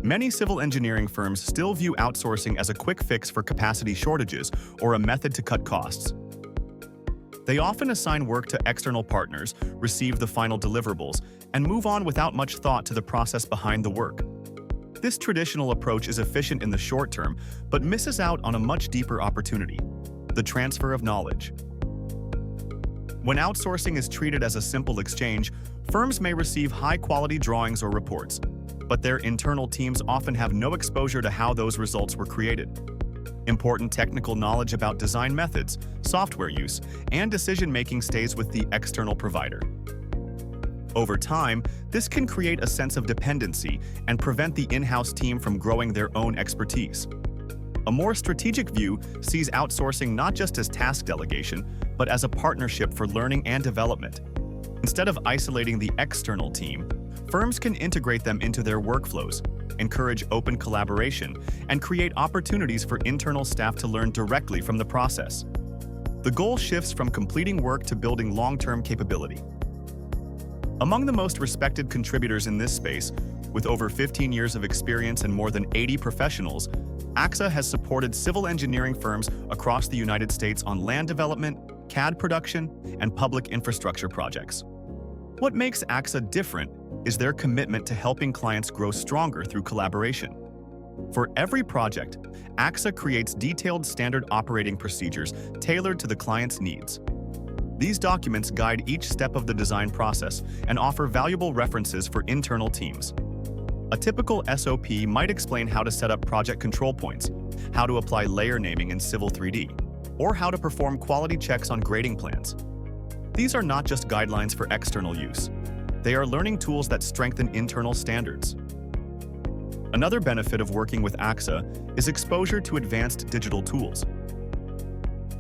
Many civil engineering firms still view outsourcing as a quick fix for capacity shortages or a method to cut costs. They often assign work to external partners, receive the final deliverables, and move on without much thought to the process behind the work. This traditional approach is efficient in the short term, but misses out on a much deeper opportunity: the transfer of knowledge. When outsourcing is treated as a simple exchange, firms may receive high-quality drawings or reports, but their internal teams often have no exposure to how those results were created. Important technical knowledge about design methods, software use, and decision-making stays with the external provider. Over time, this can create a sense of dependency and prevent the in-house team from growing their own expertise. A more strategic view sees outsourcing not just as task delegation, but as a partnership for learning and development. Instead of isolating the external team, firms can integrate them into their workflows, encourage open collaboration, and create opportunities for internal staff to learn directly from the process. The goal shifts from completing work to building long-term capability. Among the most respected contributors in this space, with over 15 years of experience and more than 80 professionals, AXA has supported civil engineering firms across the United States on land development, CAD production, and public infrastructure projects. What makes AXA different is their commitment to helping clients grow stronger through collaboration. For every project, AXA creates detailed standard operating procedures tailored to the client's needs. These documents guide each step of the design process and offer valuable references for internal teams. A typical SOP might explain how to set up project control points, how to apply layer naming in Civil 3D, or how to perform quality checks on grading plans. These are not just guidelines for external use. They are learning tools that strengthen internal standards. Another benefit of working with AXA is exposure to advanced digital tools.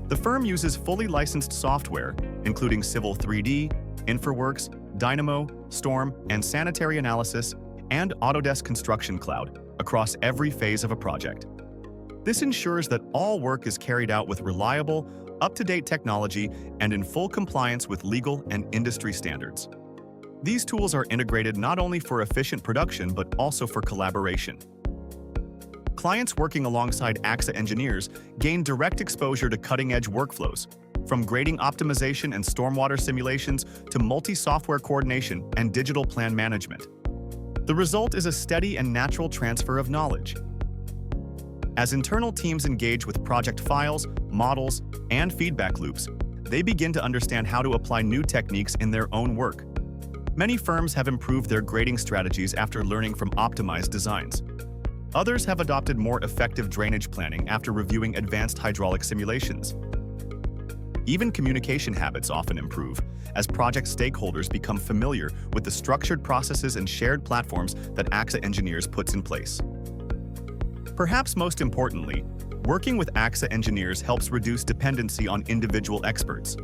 The firm uses fully licensed software, including Civil 3D, InfraWorks, Dynamo, Storm, and Sanitary Analysis, and Autodesk Construction Cloud, across every phase of a project. This ensures that all work is carried out with reliable, up-to-date technology and in full compliance with legal and industry standards. These tools are integrated not only for efficient production but also for collaboration. Clients working alongside AXA Engineers gain direct exposure to cutting-edge workflows, from grading optimization and stormwater simulations to multi-software coordination and digital plan management. The result is a steady and natural transfer of knowledge. As internal teams engage with project files, models, and feedback loops, they begin to understand how to apply new techniques in their own work. Many firms have improved their grading strategies after learning from optimized designs. Others have adopted more effective drainage planning after reviewing advanced hydraulic simulations. Even communication habits often improve as project stakeholders become familiar with the structured processes and shared platforms that AXA Engineers puts in place. Perhaps most importantly, working with AXA Engineers helps reduce dependency on individual experts.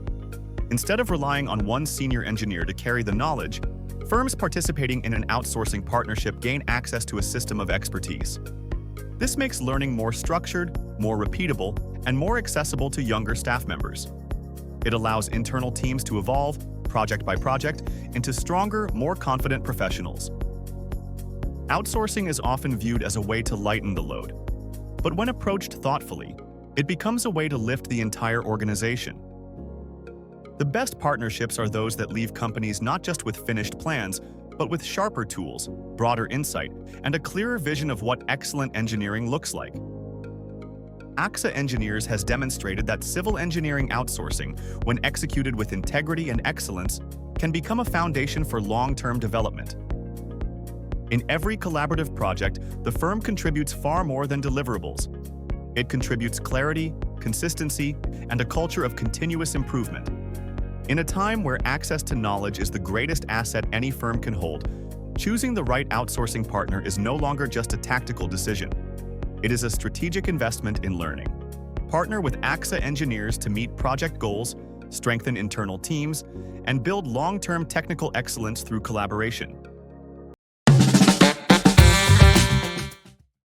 Instead of relying on one senior engineer to carry the knowledge, firms participating in an outsourcing partnership gain access to a system of expertise. This makes learning more structured, more repeatable, and more accessible to younger staff members. It allows internal teams to evolve, project by project, into stronger, more confident professionals. Outsourcing is often viewed as a way to lighten the load. But when approached thoughtfully, it becomes a way to lift the entire organization. The best partnerships are those that leave companies not just with finished plans, but with sharper tools, broader insight, and a clearer vision of what excellent engineering looks like. AXA Engineers has demonstrated that civil engineering outsourcing, when executed with integrity and excellence, can become a foundation for long-term development. In every collaborative project, the firm contributes far more than deliverables. It contributes clarity, consistency, and a culture of continuous improvement. In a time where access to knowledge is the greatest asset any firm can hold, choosing the right outsourcing partner is no longer just a tactical decision. It is a strategic investment in learning. Partner with AXA Engineers to meet project goals, strengthen internal teams, and build long-term technical excellence through collaboration.